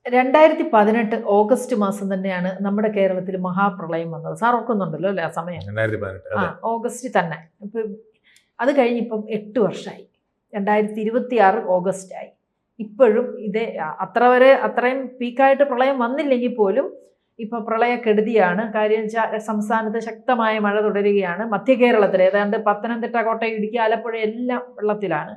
2018 August മാസം തന്നെയാണ് നമ്മുടെ കേരളത്തിൽ മഹാപ്രളയം വന്നത്. സാർ ഓർക്കുന്നുണ്ടല്ലോ അല്ലേ ആ സമയം? 2018 ഓഗസ്റ്റിൽ തന്നെ. ഇപ്പം അത് കഴിഞ്ഞിപ്പം 8 വർഷമായി. 2026 ഓഗസ്റ്റ് ആയി. ഇപ്പോഴും ഇതേ അത്രയും പീക്കായിട്ട് പ്രളയം വന്നില്ലെങ്കിൽ പോലും ഇപ്പോൾ പ്രളയക്കെടുതിയാണ്. കാര്യം സംസ്ഥാനത്ത് ശക്തമായ മഴ തുടരുകയാണ്. മധ്യ കേരളത്തിൽ ഏതാണ്ട് പത്തനംതിട്ട, കോട്ടയം, ഇടുക്കി, ആലപ്പുഴ എല്ലാം വെള്ളത്തിലാണ്.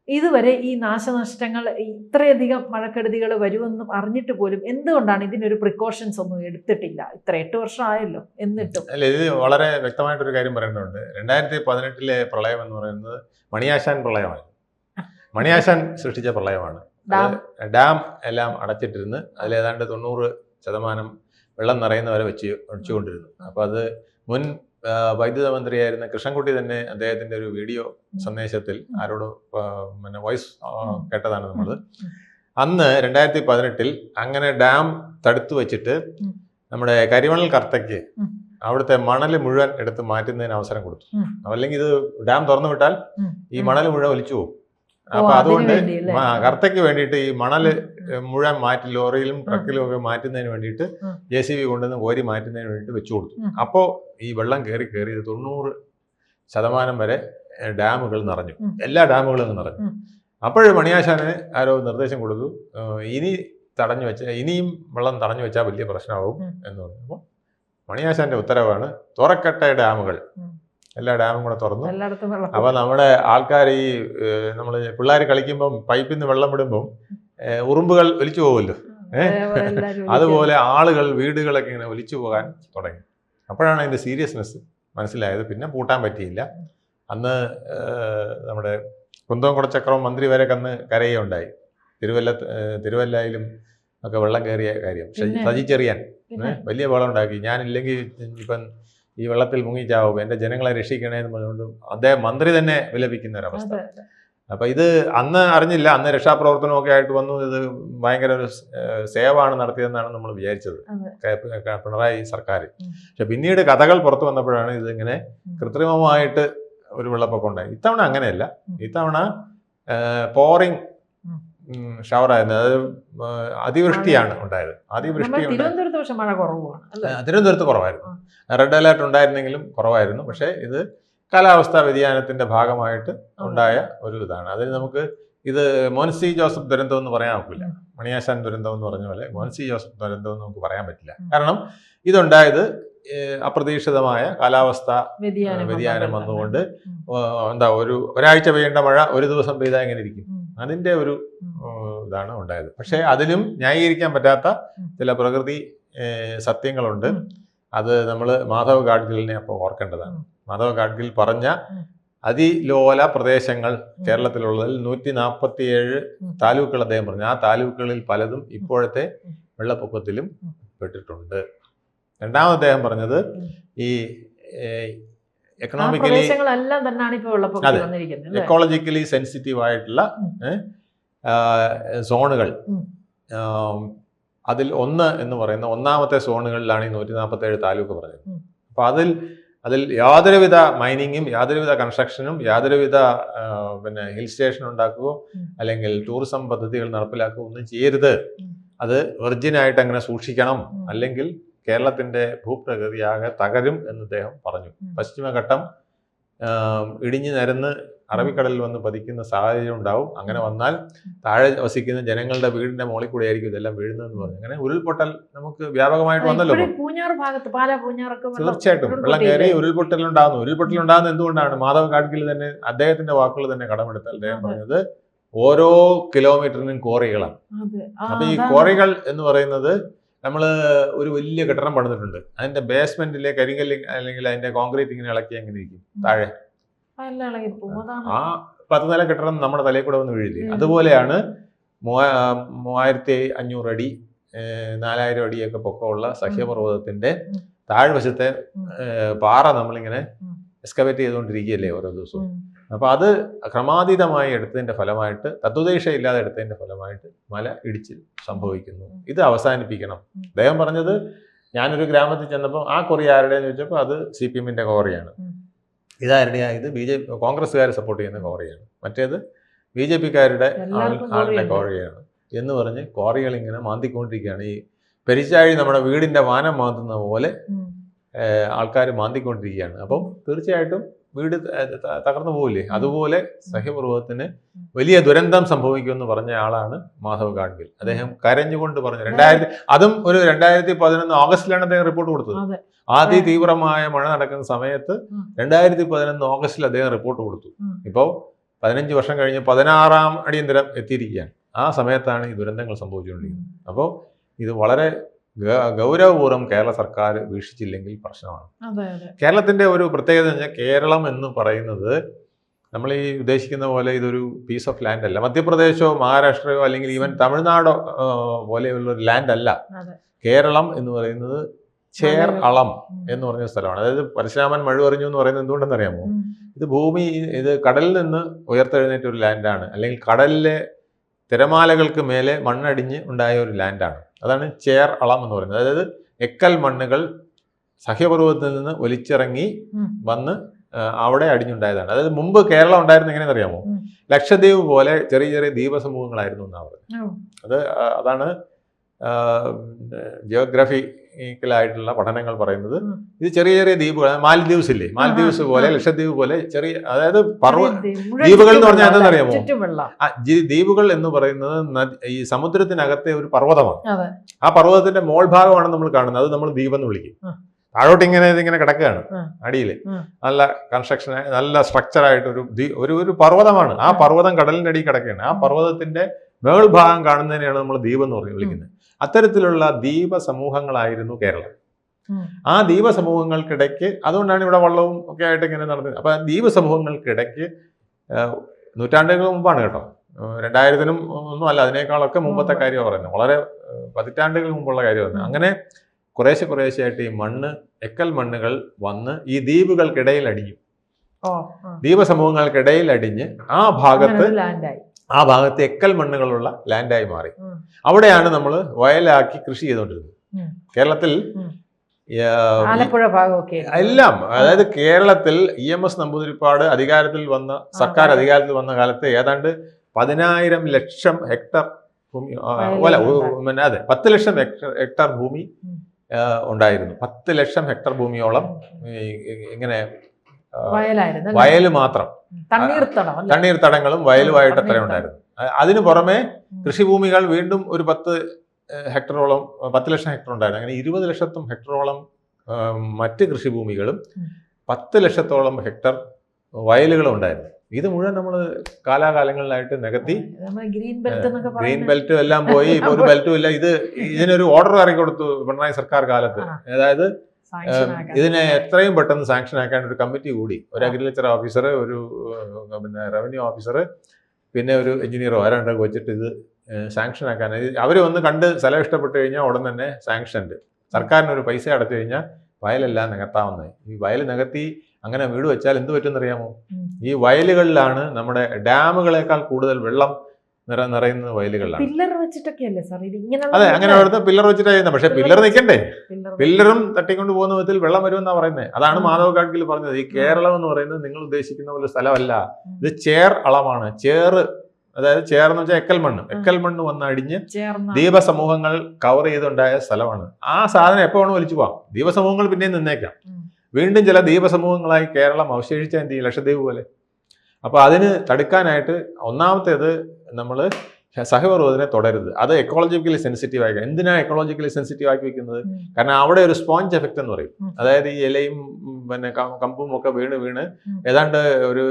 ഇതുവരെ ഈ നാശനഷ്ടങ്ങൾ ഇത്രയധികം മഴക്കെടുതികൾ വരുമെന്നും അറിഞ്ഞിട്ട് പോലും എന്തുകൊണ്ടാണ് ഇതിനൊരു പ്രിക്കോഷൻസ് ഒന്നും എടുത്തിട്ടില്ല? ഇത്ര 8 വർഷം ആയല്ലോ എന്നിട്ടും. അല്ല, ഇത് വളരെ വ്യക്തമായിട്ടൊരു കാര്യം പറയേണ്ടതുണ്ട്. 2018 പ്രളയം എന്ന് പറയുന്നത് മണിയാശാൻ പ്രളയമാണ്. മണിയാശാൻ സൃഷ്ടിച്ച പ്രളയമാണ്. ഡാം എല്ലാം അടച്ചിട്ടിരുന്ന് അതിൽ ഏതാണ്ട് 90% വെള്ളം നിറയുന്നവരെ വെച്ചുകൊണ്ടിരുന്നു. അപ്പോൾ അത് മുൻ വൈദ്യുത മന്ത്രിയായിരുന്ന കൃഷ്ണൻകുട്ടി തന്നെ അദ്ദേഹത്തിന്റെ ഒരു വീഡിയോ സന്ദേശത്തിൽ ആരോട് വോയിസ് കേട്ടതാണ് നമ്മൾ. അന്ന് 2018 അങ്ങനെ ഡാം തടുത്തു വെച്ചിട്ട് നമ്മുടെ കരിമണൽ കർത്തയ്ക്ക് അവിടുത്തെ മണൽ മുഴുവൻ എടുത്ത് മാറ്റുന്നതിന് അവസരം കൊടുത്തു. അല്ലെങ്കിൽ ഇത് ഡാം തുറന്നു വിട്ടാൽ ഈ മണൽ മുഴുവൻ ഒലിച്ചു പോകും. അപ്പൊ അതുകൊണ്ട് കർത്തയ്ക്ക് വേണ്ടിയിട്ട് ഈ മണല് മുഴുവൻ മാറ്റി ലോറിയിലും ട്രക്കിലും ഒക്കെ മാറ്റുന്നതിന് വേണ്ടിയിട്ട് JCB കൊണ്ടുവന്ന് കോരി മാറ്റുന്നതിന് വേണ്ടിയിട്ട് വെച്ചു കൊടുത്തു. അപ്പോൾ ഈ വെള്ളം കയറി 90% വരെ ഡാമുകൾ നിറഞ്ഞു. എല്ലാ ഡാമുകളും നിറഞ്ഞു. അപ്പോഴും മണിയാശാന് ആരോ നിർദ്ദേശം കൊടുത്തു, ഇനി ഇനിയും വെള്ളം തടഞ്ഞു വെച്ചാൽ വലിയ പ്രശ്നമാവും എന്ന് പറഞ്ഞു. അപ്പോൾ മണിയാശാന്റെ ഉത്തരവാണ് തുറക്കട്ടെ ഡാമുകൾ. എല്ലാ ഡാമും കൂടെ തുറന്നു. അപ്പൊ നമ്മുടെ ആൾക്കാർ ഈ നമ്മള് പിള്ളേർ കളിക്കുമ്പം പൈപ്പിൽ നിന്ന് വെള്ളം വിടുമ്പം ഉറുമ്പുകൾ ഒലിച്ചു പോകുമല്ലോ, അതുപോലെ ആളുകൾ വീടുകളൊക്കെ ഇങ്ങനെ ഒലിച്ചു പോകാൻ തുടങ്ങി. അപ്പോഴാണ് അതിന്റെ സീരിയസ്നെസ് മനസ്സിലായത്. പിന്നെ പൂട്ടാൻ പറ്റിയില്ല. അന്ന് നമ്മുടെ കുന്തംകുളച്ചക്രവും മന്ത്രി വരെ കന്ന് കരയുണ്ടായി. തിരുവല്ലയിലും ഒക്കെ വെള്ളം കയറിയ കാര്യം സജി ചെറിയാൻ വലിയ വെള്ളം ഉണ്ടാക്കി. ഞാനില്ലെങ്കിൽ ഇപ്പം ഈ വെള്ളത്തിൽ മുങ്ങിച്ചാവും, എൻ്റെ ജനങ്ങളെ രക്ഷിക്കണേ എന്ന് പറഞ്ഞുകൊണ്ട് അദ്ദേഹം മന്ത്രി തന്നെ വിലപിക്കുന്ന ഒരവസ്ഥ. അപ്പൊ ഇത് അന്ന് അറിഞ്ഞില്ല. അന്ന് രക്ഷാപ്രവർത്തനമൊക്കെ ആയിട്ട് വന്നു. ഇത് ഭയങ്കര ഒരു സേവമാണ് നടത്തിയതെന്നാണ് നമ്മൾ വിചാരിച്ചത് പിണറായി സർക്കാർ. പക്ഷെ പിന്നീട് കഥകൾ പുറത്തു വന്നപ്പോഴാണ് ഇതിങ്ങനെ കൃത്രിമമായിട്ട് ഒരു വെള്ളപ്പൊക്കം ഉണ്ടായി. ഇത്തവണ അങ്ങനെയല്ല. ഇത്തവണ പോറിങ് ഷവറായിരുന്നു. അത് അതിവൃഷ്ടിയാണ് ഉണ്ടായത്. തിരുവനന്തപുരത്ത് കുറവായിരുന്നു. റെഡ് അലേർട്ട് ഉണ്ടായിരുന്നെങ്കിലും കുറവായിരുന്നു. പക്ഷേ ഇത് കാലാവസ്ഥാ വ്യതിയാനത്തിന്റെ ഭാഗമായിട്ട് ഉണ്ടായ ഒരു ഇതാണ്. അതിന് നമുക്ക് ഇത് മോൻസി ജോസഫ് ദുരന്തം എന്ന് പറയാൻ ഒക്കില്ല. മണിയാശാൻ ദുരന്തം എന്ന് പറഞ്ഞ പോലെ മോൻസി ജോസഫ് ദുരന്തം എന്ന് നമുക്ക് പറയാൻ പറ്റില്ല. കാരണം ഇതുണ്ടായത് അപ്രതീക്ഷിതമായ കാലാവസ്ഥ വ്യതിയാനം വന്നുകൊണ്ട് ഒരാഴ്ച പെയ്യേണ്ട മഴ ഒരു ദിവസം പെയ്താൽ എങ്ങനെ ഇരിക്കും, അതിന്റെ ഒരു ഇതാണ് ഉണ്ടായത്. പക്ഷെ അതിലും ന്യായീകരിക്കാൻ പറ്റാത്ത ചില പ്രകൃതി സത്യങ്ങളുണ്ട്. അത് നമ്മൾ മാധവ് ഗാഡ്ഗിലിനെ അപ്പോൾ ഓർക്കേണ്ടതാണ്. മാധവ് ഗാഡ്ഗിൽ പറഞ്ഞ അതിലോല പ്രദേശങ്ങൾ കേരളത്തിലുള്ളതിൽ 147 താലൂക്കുകൾ അദ്ദേഹം പറഞ്ഞു. ആ താലൂക്കുകളിൽ പലതും ഇപ്പോഴത്തെ വെള്ളപ്പൊക്കത്തിലും പെട്ടിട്ടുണ്ട്. രണ്ടാമത് അദ്ദേഹം പറഞ്ഞത് ഈ എക്കോളജിക്കലി സെൻസിറ്റീവ് ആയിട്ടുള്ള സോണുകൾ, അതിൽ ഒന്ന് എന്ന് പറയുന്ന ഒന്നാമത്തെ സോണുകളിലാണ് ഈ 147 താലൂക്ക് പറഞ്ഞത്. അപ്പൊ അതിൽ യാതൊരുവിധ മൈനിങ്ങും യാതൊരുവിധ കൺസ്ട്രക്ഷനും യാതൊരുവിധ ഹിൽ സ്റ്റേഷൻ ഉണ്ടാക്കുകയോ അല്ലെങ്കിൽ ടൂറിസം പദ്ധതികൾ നടപ്പിലാക്കുകയോ ഒന്നും ചെയ്യരുത്. അത് വെർജിനായിട്ട് അങ്ങനെ സൂക്ഷിക്കണം, അല്ലെങ്കിൽ കേരളത്തിന്റെ ഭൂപ്രകൃതിയാകെ തകരും എന്ന് അദ്ദേഹം പറഞ്ഞു. പശ്ചിമഘട്ടം ഇടിഞ്ഞു നിരന്ന് അറബിക്കടലിൽ വന്ന് പതിക്കുന്ന സാഹചര്യം ഉണ്ടാവും. അങ്ങനെ വന്നാൽ താഴെ വസിക്കുന്ന ജനങ്ങളുടെ വീടിന്റെ മുകളിൽ കൂടെ ആയിരിക്കും ഇതെല്ലാം വീഴുന്നതെന്ന് പറഞ്ഞു. അങ്ങനെ ഉരുൾപൊട്ടൽ നമുക്ക് വ്യാപകമായിട്ട് വന്നല്ലോ. തീർച്ചയായിട്ടും വെള്ളം കയറി ഉരുൾപൊട്ടലുണ്ടാകുന്നത് എന്തുകൊണ്ടാണ്? മാധവ് ഗാഡ്ഗിൽ തന്നെ അദ്ദേഹത്തിന്റെ വാക്കുകൾ തന്നെ കടമെടുത്താൽ അദ്ദേഹം പറഞ്ഞത് ഓരോ കിലോമീറ്ററിനും ക്വാറികളാണ്. അപ്പൊ ഈ ക്വാറികൾ എന്ന് പറയുന്നത് നമ്മൾ ഒരു വലിയ കെട്ടിടം പണിതിട്ടുണ്ട്, അതിന്റെ ബേസ്മെന്റിലെ കരിങ്കല്ല് അല്ലെങ്കിൽ അതിന്റെ കോൺക്രീറ്റ് ഇങ്ങനെ ഇളക്കി എങ്ങനെ ഇരിക്കും താഴെ? ആ 10 നില കെട്ടിടം നമ്മുടെ തലയിൽ കൂടെ വന്ന് വീഴില്ലേ? അതുപോലെയാണ് 3500 അടി 4000 അടിയൊക്കെ പൊക്കമുള്ള സഹ്യപർവ്വതത്തിന്റെ താഴ്വശത്തെ പാറ നമ്മളിങ്ങനെ എക്സ്കവേറ്റ് ചെയ്തുകൊണ്ടിരിക്കുകയല്ലേ ഓരോ ദിവസവും. അപ്പൊ അത് ക്രമാതീതമായി എടുത്തതിന്റെ ഫലമായിട്ട്, തത്വദേശയില്ലാതെ എടുത്തതിന്റെ ഫലമായിട്ട് മല ഇടിച്ചിൽ സംഭവിക്കുന്നു. ഇത് അവസാനിപ്പിക്കണം. അദ്ദേഹം പറഞ്ഞത്, ഞാനൊരു ഗ്രാമത്തിൽ ചെന്നപ്പോൾ ആ കൊറി ആരുടെയെന്ന് ചോദിച്ചപ്പോൾ അത് CPM-ന്റെ കോറിയാണ്. ഇതാരുടെയാ? ഇത് കോൺഗ്രസ്സുകാരെ സപ്പോർട്ട് ചെയ്യുന്ന കോറിയാണ്. മറ്റേത് BJP-ക്കാരുടെ ആളുടെ കോറിയാണ്. എന്ന് പറഞ്ഞ് ക്വാറികൾ ഇങ്ങനെ മാന്തിക്കൊണ്ടിരിക്കുകയാണ്. ഈ പെരിച്ചാഴി നമ്മുടെ വീടിന്റെ വാനം മാന്തുന്ന പോലെ ആൾക്കാർ മാന്തിക്കൊണ്ടിരിക്കുകയാണ്. അപ്പം തീർച്ചയായിട്ടും വീട് തകർന്നു പോകില്ലേ? അതുപോലെ സഹ്യപർവ്വതത്തിന് വലിയ ദുരന്തം സംഭവിക്കുമെന്ന് പറഞ്ഞ ആളാണ് മാധവ് ഗാഡ്ഗിൽ. അദ്ദേഹം കരഞ്ഞുകൊണ്ട് പറഞ്ഞു. അതും ഒരു 2011 ഓഗസ്റ്റിലാണ് അദ്ദേഹം റിപ്പോർട്ട് കൊടുത്തത്. അതിതീവ്രമായ മഴ നടക്കുന്ന സമയത്ത് 2011 ഓഗസ്റ്റിൽ അദ്ദേഹം റിപ്പോർട്ട് കൊടുത്തു. ഇപ്പോൾ 15 വർഷം കഴിഞ്ഞ് 16ാം അടിയന്തരം എത്തിയിരിക്കുകയാണ്. ആ സമയത്താണ് ഈ ദുരന്തങ്ങൾ സംഭവിച്ചുകൊണ്ടിരിക്കുന്നത്. അപ്പോൾ ഇത് വളരെ ഗൗരവപൂർവ്വം കേരള സർക്കാർ വീക്ഷിച്ചില്ലെങ്കിൽ പ്രശ്നമാണ്. കേരളത്തിന്റെ ഒരു പ്രത്യേകത എന്ന് പറഞ്ഞാൽ കേരളം എന്ന് പറയുന്നത് നമ്മൾ ഈ ഉദ്ദേശിക്കുന്ന പോലെ ഇതൊരു പീസ് ഓഫ് ലാൻഡ് അല്ല. മധ്യപ്രദേശോ മഹാരാഷ്ട്രയോ അല്ലെങ്കിൽ ഈവൻ തമിഴ്നാടോ പോലെയുള്ള ഒരു ലാൻഡ് അല്ല. കേരളം എന്ന് പറയുന്നത് ചേർ അളം എന്ന് പറഞ്ഞ സ്ഥലമാണ്. അതായത് പരശുരാമൻ മഴുവറിഞ്ഞു എന്ന് പറയുന്നത് എന്തുകൊണ്ടെന്ന് അറിയാമോ? ഇത് കടലിൽ നിന്ന് ഉയർത്തെഴുന്നേറ്റ ഒരു ലാൻഡാണ്, അല്ലെങ്കിൽ കടലിലെ തിരമാലകൾക്ക് മേലെ മണ്ണടിഞ്ഞ് ഉണ്ടായ ഒരു ലാൻഡാണ്. അതാണ് ചേർ അളം എന്ന് പറയുന്നത്. അതായത് എക്കൽ മണ്ണുകൾ സഹ്യപർവ്വതത്തിൽ നിന്ന് ഒലിച്ചിറങ്ങി വന്ന് അവിടെ അടിഞ്ഞുണ്ടായതാണ്. അതായത് മുമ്പ് കേരളം ഉണ്ടായിരുന്ന എങ്ങനെയെന്ന് അറിയാമോ? ലക്ഷദ്വീപ് പോലെ ചെറിയ ചെറിയ ദ്വീപസമൂഹങ്ങളായിരുന്നു എന്നാണ് പറയുന്നത്. അതാണ് ജിയോഗ്രഫിക്കലായിട്ടുള്ള പഠനങ്ങൾ പറയുന്നത്. ഇത് ചെറിയ ചെറിയ ദ്വീപുകൾ, മാൽദ്വീപ്സ് ഇല്ലേ, മാൽദ്വീപ്സ് പോലെ ലക്ഷദ്വീപ് പോലെ ചെറിയ, അതായത് ദ്വീപുകൾ എന്ന് പറഞ്ഞാൽ എന്താണെന്നറിയാമോ? ദ്വീപുകൾ എന്ന് പറയുന്നത് ഈ സമുദ്രത്തിനകത്തെ ഒരു പർവ്വതമാണ്. ആ പർവ്വതത്തിന്റെ മോൾ ഭാഗമാണ് നമ്മൾ കാണുന്നത്. അത് നമ്മൾ ദ്വീപ് എന്ന് വിളിക്കും. താഴോട്ട് ഇങ്ങനെ കിടക്കുകയാണ്. അടിയിൽ നല്ല കൺസ്ട്രക്ഷൻ, നല്ല സ്ട്രക്ചർ ആയിട്ട് ഒരു പർവ്വതമാണ്. ആ പർവ്വതം കടലിന്റെ അടിയിൽ കിടക്കുകയാണ്. ആ പർവ്വതത്തിന്റെ മേൾ ഭാഗം കാണുന്നതിനെയാണ് നമ്മൾ ദ്വീപ് എന്ന് വിളിക്കുന്നത്. അത്തരത്തിലുള്ള ദ്വീപ സമൂഹങ്ങളായിരുന്നു കേരളം. ആ ദ്വീപ സമൂഹങ്ങൾക്കിടയ്ക്ക്, അതുകൊണ്ടാണ് ഇവിടെ വള്ളവും ഒക്കെ ആയിട്ട് ഇങ്ങനെ നടന്നത്. അപ്പൊ ദ്വീപ സമൂഹങ്ങൾക്കിടയ്ക്ക് നൂറ്റാണ്ടുകൾ മുമ്പാണ് കേട്ടോ, 2000-നും ഒന്നും അല്ല, അതിനേക്കാളൊക്കെ മുമ്പത്തെ കാര്യമാണ് പറയുന്നത്. വളരെ പതിറ്റാണ്ടുകൾ മുമ്പുള്ള കാര്യമാണ്. അങ്ങനെ കുറേശ്ശെയായിട്ട് ഈ എക്കൽ മണ്ണുകൾ വന്ന് ഈ ദ്വീപുകൾക്കിടയിൽ അടിഞ്ഞു. ദ്വീപ സമൂഹങ്ങൾക്കിടയിൽ അടിഞ്ഞ് ആ ഭാഗത്ത് എക്കൽ മണ്ണുകളുള്ള ലാൻഡായി മാറി. അവിടെയാണ് നമ്മൾ വയലാക്കി കൃഷി ചെയ്തുകൊണ്ടിരുന്നത്. കേരളത്തിൽ എല്ലാം, അതായത് കേരളത്തിൽ EMS നമ്പൂതിരിപ്പാട് സർക്കാർ അധികാരത്തിൽ വന്ന കാലത്ത് ഏതാണ്ട് 10,000 ലക്ഷം ഹെക്ടർ ഭൂമി, 10 ലക്ഷം ഹെക്ടർ ഭൂമി ഉണ്ടായിരുന്നു. 10 ലക്ഷം ഹെക്ടർ ഭൂമിയോളം ഇങ്ങനെ വയല് മാത്രം, തണ്ണീർത്തടങ്ങളും വയലുമായിട്ട് അത്ര ഉണ്ടായിരുന്നു. അതിനു പുറമെ കൃഷിഭൂമികൾ വീണ്ടും ഒരു 10 ഹെക്ടറോളം, 10 ലക്ഷം ഹെക്ടർ ഉണ്ടായിരുന്നു. അങ്ങനെ 20 ലക്ഷത്തും ഹെക്ടറോളം മറ്റ് കൃഷിഭൂമികളും 10 ലക്ഷത്തോളം ഹെക്ടർ വയലുകളും ഉണ്ടായിരുന്നു. ഇത് മുഴുവൻ നമ്മൾ കാലാകാലങ്ങളിലായിട്ട് നികത്തി ഗ്രീൻ ബെൽറ്റ് എല്ലാം പോയി. ഇപ്പൊ ഒരു ബെൽറ്റും ഇല്ല. ഇതിനൊരു ഓർഡർ ഇറക്കി കൊടുത്തു പിണറായി സർക്കാർ കാലത്ത്. അതായത് ഇതിനെ എത്രയും പെട്ടെന്ന് സാങ്ഷൻ ആക്കാൻ ഒരു കമ്മിറ്റി കൂടി, ഒരു അഗ്രികൾച്ചർ ഓഫീസർ, ഒരു റവന്യൂ ഓഫീസർ, പിന്നെ ഒരു എഞ്ചിനീയറോ ആരാണ്ടൊക്കെ വെച്ചിട്ട് ഇത് സാങ്ഷൻ ആക്കാൻ. അവർ വന്ന് കണ്ട് സ്ഥലം ഇഷ്ടപ്പെട്ട് കഴിഞ്ഞാൽ ഉടൻ തന്നെ സാങ്ഷൻഡ്. സർക്കാരിനൊരു പൈസ അടച്ചു കഴിഞ്ഞാൽ വയലെല്ലാം നികത്താവുന്നത്. ഈ വയൽ നികത്തി അങ്ങനെ വീട് വെച്ചാൽ എന്ത് പറ്റുമെന്നറിയാമോ? ഈ വയലുകളിലാണ് നമ്മുടെ ഡാമുകളെക്കാൾ കൂടുതൽ വെള്ളം നിറയുന്ന വയലുകളിലാണ്. അതെ, അങ്ങനെ അവിടുത്തെ പില്ലർ വെച്ചിട്ടാണ് ചെയ്യുന്നത്. പക്ഷെ പില്ലർ നിൽക്കണ്ടേ? പില്ലറും തട്ടിക്കൊണ്ട് പോകുന്ന വിധത്തിൽ വെള്ളം വരുമെന്നാണ് പറയുന്നത്. അതാണ് മാധവ് ഗാഡ്ഗിൽ പറഞ്ഞത്, ഈ കേരളം എന്ന് പറയുന്നത് നിങ്ങൾ ഉദ്ദേശിക്കുന്ന പോലെ സ്ഥലമല്ല, ഇത് ചേർ അളമാണ്. അതായത് ചേർന്ന് വെച്ചാൽ എക്കൽ മണ്ണ് വന്ന് അടിഞ്ഞ് ദ്വീപസമൂഹങ്ങൾ കവർ ചെയ്തുണ്ടായ സ്ഥലമാണ്. ആ സാധനം എപ്പോ വേണം വലിച്ചു പോവാം. ദ്വീപസമൂഹങ്ങൾ പിന്നെയും നിന്നേക്കാം. വീണ്ടും ചില ദ്വീപസമൂഹങ്ങളായി കേരളം അവശേഷിച്ച എന്ത് ചെയ്യും? ലക്ഷദ്വീപ് പോലെ. അപ്പൊ അതിന് തടുക്കാനായിട്ട് ഒന്നാമത്തേത് നമ്മൾ സഹ്യപർവ്വതത്തിനെ തുടരുത്. അത് എക്കോളജിക്കലി സെൻസിറ്റീവ് ആയി. എന്തിനാണ് എക്കോളജിക്കലി സെൻസിറ്റീവ് ആക്കി വെക്കുന്നത്? കാരണം അവിടെ ഒരു സ്പോഞ്ച് എഫക്റ്റ് എന്ന് പറയും. അതായത് ഈ ഇലയും പിന്നെ കമ്പും ഒക്കെ വീണ് ഏതാണ്ട് ഒരു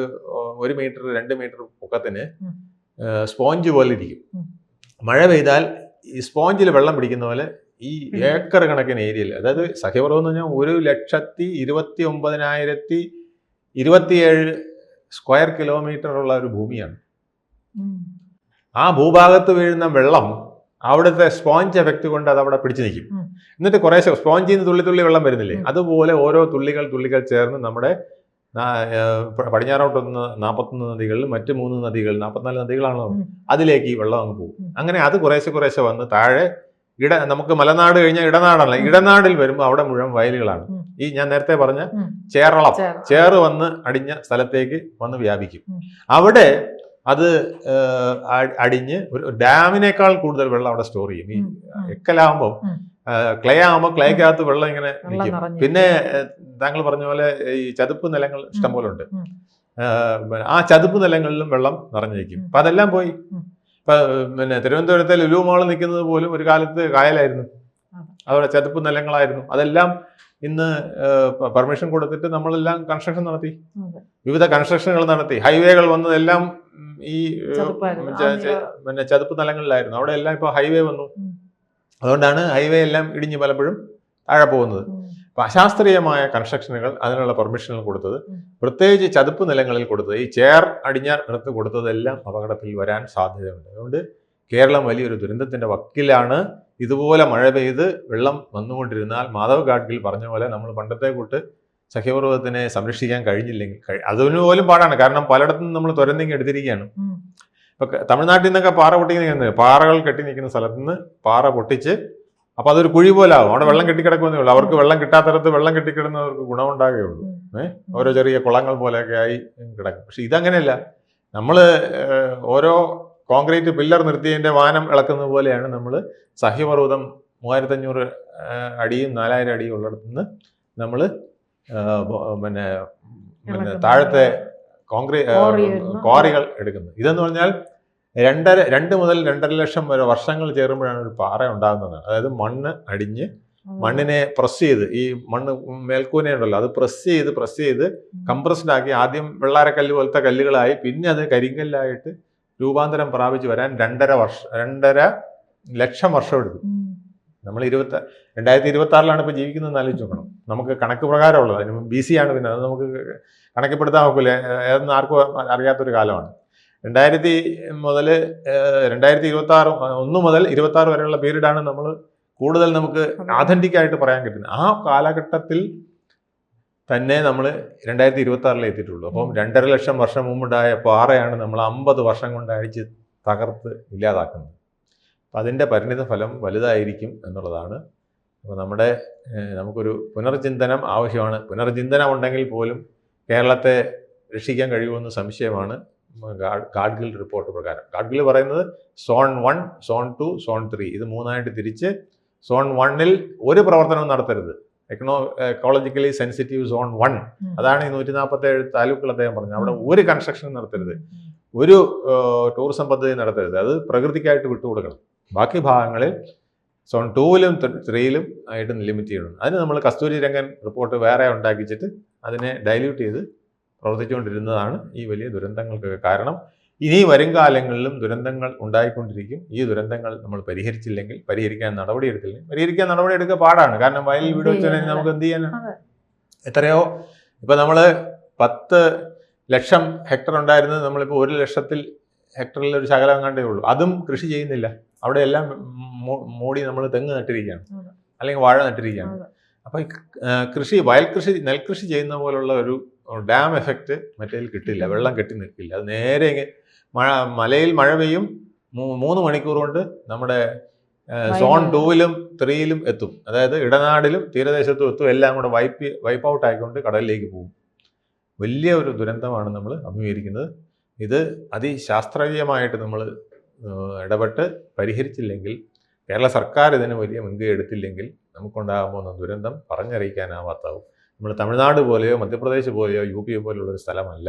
1 മീറ്റർ 2 മീറ്റർ പൊക്കത്തിന് സ്പോഞ്ച് പോലെ ഇരിക്കും. മഴ പെയ്താൽ ഈ സ്പോഞ്ചിൽ വെള്ളം പിടിക്കുന്ന പോലെ ഈ ഏക്കർ കണക്കിന് ഏരിയയിൽ, അതായത് സഹ്യപർവ്വതം എന്ന് പറഞ്ഞാൽ 1,29,027 സ്ക്വയർ കിലോമീറ്റർ ഉള്ള ഒരു ഭൂമിയാണ്. ആ ഭൂഭാഗത്ത് വീഴുന്ന വെള്ളം അവിടുത്തെ സ്പോഞ്ച് എഫക്റ്റ് കൊണ്ട് അത് അവിടെ പിടിച്ചു നിൽക്കും. എന്നിട്ട് കുറേശ്ശെ സ്പോഞ്ചിൽ നിന്ന് തുള്ളി വെള്ളം വരുന്നില്ലേ, അതുപോലെ ഓരോ തുള്ളികൾ ചേർന്ന് നമ്മുടെ പടിഞ്ഞാറോട്ടൊന്ന് 41 നദികളിൽ മറ്റ് 3 നദികൾ, 44 നദികളാണല്ലോ, അതിലേക്ക് ഈ വെള്ളം അങ്ങ് പോകും. അങ്ങനെ അത് കുറേശ്ശെ വന്ന് താഴെ നമുക്ക് മലനാട് കഴിഞ്ഞാൽ ഇടനാടല്ല, ഇടനാടിൽ വരുമ്പോൾ അവിടെ മുഴുവൻ വയലുകളാണ്. ഈ ഞാൻ നേരത്തെ പറഞ്ഞ ചേറ് വന്ന് അടിഞ്ഞ സ്ഥലത്തേക്ക് വന്ന് വ്യാപിക്കും. അവിടെ അത് അടിഞ്ഞ് ഒരു ഡാമിനേക്കാൾ കൂടുതൽ വെള്ളം അവിടെ സ്റ്റോർ ചെയ്യും. ഈ എക്കലാകുമ്പോൾ ക്ലേ ആകുമ്പോൾ ക്ലേക്കകത്ത് വെള്ളം ഇങ്ങനെ നിൽക്കും. പിന്നെ താങ്കൾ പറഞ്ഞ പോലെ ഈ ചതുപ്പ് നിലങ്ങൾ ഇഷ്ടം പോലെ ഉണ്ട്. ആ ചതുപ്പ് നിലങ്ങളിലും വെള്ളം നിറഞ്ഞിരിക്കും. അപ്പൊ അതെല്ലാം പോയി. ഇപ്പൊ പിന്നെ തിരുവനന്തപുരത്തെ ലുലു മാൾ നിൽക്കുന്നത് പോലും ഒരു കാലത്ത് കായലായിരുന്നു, അവിടെ ചതുപ്പ് നിലങ്ങളായിരുന്നു. അതെല്ലാം ഇന്ന് പെർമിഷൻ കൊടുത്തിട്ട് നമ്മളെല്ലാം കൺസ്ട്രക്ഷൻ നടത്തി, വിവിധ കൺസ്ട്രക്ഷനുകൾ നടത്തി. ഹൈവേകൾ വന്നതെല്ലാം ഈ പിന്നെ ചതുപ്പ് നിലങ്ങളിലായിരുന്നു. അവിടെ എല്ലാം ഇപ്പൊ ഹൈവേ വന്നു. അതുകൊണ്ടാണ് ഹൈവേ എല്ലാം ഇടിഞ്ഞ് പലപ്പോഴും താഴെ പോകുന്നത്. അപ്പൊ അശാസ്ത്രീയമായ കൺസ്ട്രക്ഷനുകൾ, അതിനുള്ള പെർമിഷനുകൾ കൊടുത്തത്, പ്രത്യേകിച്ച് ചതുപ്പ് നിലങ്ങളിൽ കൊടുത്തത്, ഈ ചെയർ അടിഞ്ഞാർ എടുത്ത് കൊടുത്തതെല്ലാം അപകടത്തിൽ വരാൻ സാധ്യതയുണ്ട്. അതുകൊണ്ട് കേരളം വലിയൊരു ദുരന്തത്തിന്റെ വക്കിലാണ്. ഇതുപോലെ മഴ പെയ്ത് വെള്ളം വന്നുകൊണ്ടിരുന്നാൽ മാധവ് ഗാഡ്ഗിൽ പറഞ്ഞ പോലെ നമ്മൾ പണ്ടത്തെ കൂട്ട് സഖ്യപർവ്വതത്തിനെ സംരക്ഷിക്കാൻ കഴിഞ്ഞില്ലെങ്കിൽ അതിന് പോലും പാടാണ്. കാരണം പലയിടത്തും നമ്മൾ തുരന്നിങ്ങി എടുത്തിരിക്കുകയാണ്. ഇപ്പൊ തമിഴ്നാട്ടിൽ നിന്നൊക്കെ പാറ പൊട്ടിക്കുന്ന പാറകൾ കെട്ടി നിൽക്കുന്ന സ്ഥലത്ത് നിന്ന് പാറ പൊട്ടിച്ച് അപ്പൊ അതൊരു കുഴി പോലെ ആവും. അവിടെ വെള്ളം കെട്ടിക്കിടക്കുന്നേ ഉള്ളൂ. അവർക്ക് വെള്ളം കിട്ടാത്തടത്ത് വെള്ളം കെട്ടിക്കിടുന്നവർക്ക് ഗുണമുണ്ടാകുകയുള്ളൂ. ഓരോ ചെറിയ കുളങ്ങൾ പോലെയൊക്കെ ആയി കിടക്കും. പക്ഷെ ഇതങ്ങനെയല്ല. നമ്മള് ഓരോ കോൺക്രീറ്റ് പില്ലർ നിർത്തിയതിന്റെ വാനം ഇളക്കുന്നത് പോലെയാണ് നമ്മൾ സഹ്യപർവ്വതം 3500 അടിയും 4000 അടിയും ഉള്ളിടത്തുനിന്ന് നമ്മൾ പിന്നെ താഴത്തെ ക്വാറികൾ എടുക്കുന്നത്. ഇതെന്ന് പറഞ്ഞാൽ 2 മുതൽ 2.5 ലക്ഷം വരെ വർഷങ്ങൾ ചേരുമ്പോഴാണ് ഒരു പാറ ഉണ്ടാകുന്നതാണ്. അതായത് മണ്ണ് അടിഞ്ഞ് മണ്ണിനെ പ്രസ് ചെയ്ത്, ഈ മണ്ണ് മേൽക്കൂനയുണ്ടല്ലോ, അത് പ്രസ് ചെയ്ത് കംപ്രസ്ഡ് ആക്കി ആദ്യം വെള്ളാരക്കല്ല് പോലത്തെ കല്ലുകളായി, പിന്നെ അത് കരിങ്കല്ലായിട്ട് രൂപാന്തരം പ്രാപിച്ച് വരാൻ 2.5 ലക്ഷം വർഷം എടുക്കും. നമ്മൾ 2026 ഇപ്പൊ ജീവിക്കുന്നതെന്ന് ആലോചിച്ച് നോക്കണം. നമുക്ക് കണക്ക് പ്രകാരമുള്ളത്, അതിന് BC ആണ്. പിന്നെ അത് നമുക്ക് കണക്കിപ്പെടുത്താൻ നോക്കില്ല, ഏതെന്ന് ആർക്കും അറിയാത്തൊരു കാലമാണ്. 2000 മുതൽ 2026 1 മുതൽ 26 വരെയുള്ള പീരീഡാണ് നമ്മൾ കൂടുതൽ നമുക്ക് ആഥന്റിക് ആയിട്ട് പറയാൻ കിട്ടുന്നത്. ആ കാലഘട്ടത്തിൽ തന്നെ നമ്മൾ 2026 എത്തിയിട്ടുള്ളൂ. അപ്പം 2.5 ലക്ഷം വർഷം മുമ്പുണ്ടായ പാറയാണ് നമ്മൾ 50 വർഷം കൊണ്ട് അഴിച്ച് തകർത്ത് ഇല്ലാതാക്കുന്നത്. അപ്പം അതിൻ്റെ പരിണിത ഫലം വലുതായിരിക്കും എന്നുള്ളതാണ്. അപ്പോൾ നമുക്കൊരു പുനർചിന്തനം ആവശ്യമാണ്. പുനർചിന്തനം ഉണ്ടെങ്കിൽ പോലും കേരളത്തെ രക്ഷിക്കാൻ കഴിയുമെന്ന് സംശയമാണ്. ഗാഡ്ഗിൽ റിപ്പോർട്ട് പ്രകാരം ഗാഡ്ഗിൽ പറയുന്നത് സോൺ 1, സോൺ 2, സോൺ 3 ഇത് 3ആയിട്ട് തിരിച്ച് സോൺ 1-ൽ ഒരു പ്രവർത്തനവും നടത്തരുത്. എക്കോളജിക്കലി സെൻസിറ്റീവ് സോൺ 1, അതാണ് ഈ 147 താലൂക്കുകൾ അദ്ദേഹം പറഞ്ഞത്. അവിടെ ഒരു കൺസ്ട്രക്ഷൻ നടത്തരുത്, ഒരു ടൂറിസം പദ്ധതി നടത്തരുത്, അത് പ്രകൃതിക്കായിട്ട് വിട്ടുകൊടുക്കണം. ബാക്കി ഭാഗങ്ങളിൽ സോൺ 2-ലും 3-ലും ആയിട്ട് ലിമിറ്റ് ചെയ്യണം. അതിന് നമ്മൾ കസ്തൂരി രംഗൻ റിപ്പോർട്ട് വേറെ ഉണ്ടാക്കിച്ചിട്ട് അതിനെ ഡൈല്യൂട്ട് ചെയ്ത് പ്രവർത്തിച്ചുകൊണ്ടിരുന്നതാണ് ഈ വലിയ ദുരന്തങ്ങൾക്കൊക്കെ കാരണം. ഇനി വരും കാലങ്ങളിലും ദുരന്തങ്ങൾ ഉണ്ടായിക്കൊണ്ടിരിക്കും. ഈ ദുരന്തങ്ങൾ നമ്മൾ പരിഹരിക്കാൻ നടപടിയെടുക്കുക പാടാണ്. കാരണം വയലിൽ വീട് വെച്ചാൽ നമുക്ക് എന്ത് ചെയ്യാനാണ്? എത്രയോ ഇപ്പൊ നമ്മൾ 10 ലക്ഷം ഹെക്ടർ ഉണ്ടായിരുന്നത് നമ്മളിപ്പോൾ 1 ലക്ഷത്തിൽ ഹെക്ടറിൽ ഒരു ശകലം കണ്ടേ ഉള്ളൂ. അതും കൃഷി ചെയ്യുന്നില്ല. അവിടെ എല്ലാം മൂടി നമ്മൾ തെങ്ങ് നട്ടിരിക്കുകയാണ്, അല്ലെങ്കിൽ വാഴ നട്ടിരിക്കുകയാണ്. അപ്പൊ നെൽകൃഷി ചെയ്യുന്ന പോലുള്ള ഒരു ഡാം എഫക്റ്റ് മറ്റേതിൽ കിട്ടില്ല. വെള്ളം കെട്ടി നിൽക്കില്ല. അത് നേരെ മലയിൽ മഴ പെയ്യും, 3 മണിക്കൂർ കൊണ്ട് നമ്മുടെ സോൺ 2-ലും 3-ലും എത്തും. അതായത് ഇടനാടിലും തീരദേശത്തും എത്തും. എല്ലാം കൂടെ വൈപ്പ് ഔട്ട് ആയിക്കൊണ്ട് കടലിലേക്ക് പോകും. വലിയ ഒരു ദുരന്തമാണ് നമ്മൾ അഭിമുഖീകരിക്കുന്നത്. ഇത് അതിശാസ്ത്രീയമായിട്ട് നമ്മൾ ഇടപെട്ട് പരിഹരിച്ചില്ലെങ്കിൽ, കേരള സർക്കാർ ഇതിന് വലിയ മുൻകൈ എടുത്തില്ലെങ്കിൽ നമുക്കുണ്ടാകാൻ പോകുന്ന ദുരന്തം പറഞ്ഞറിയിക്കാനാവാത്താവും. നമ്മൾ തമിഴ്നാട് പോലെയോ മധ്യപ്രദേശ് പോലെയോ UP പോലെയുള്ളൊരു സ്ഥലമല്ല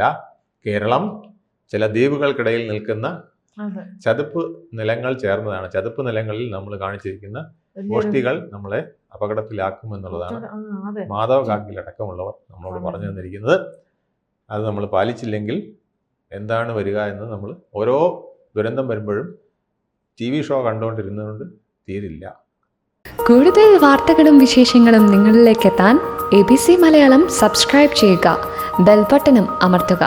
കേരളം. ചില ദ്വീപുകൾക്കിടയിൽ നിൽക്കുന്ന ചതുപ്പ് നിലങ്ങൾ ചേർന്നതാണ്. ചതുപ്പ് നിലങ്ങളിൽ നമ്മൾ കാണിച്ചിരിക്കുന്ന ഗോഷ്ഠികൾ നമ്മളെ അപകടത്തിലാക്കുമെന്നുള്ളതാണ് മാധവ് ഗാഡ്ഗിൽ അടക്കമുള്ളവർ നമ്മളോട് പറഞ്ഞു തന്നിരിക്കുന്നത്. അത് നമ്മൾ പാലിച്ചില്ലെങ്കിൽ എന്താണ് വരിക എന്ന് നമ്മൾ ഓരോ ദുരന്തം വരുമ്പോഴും TV ഷോ കണ്ടുകൊണ്ടിരുന്നതുകൊണ്ട് തീരില്ല. കൂടുതൽ വാർത്തകളും വിശേഷങ്ങളും നിങ്ങളിലേക്ക് എത്താൻ ABC മലയാളം സബ്സ്ക്രൈബ് ചെയ്യുക, ബെൽ ബട്ടണും അമർത്തുക.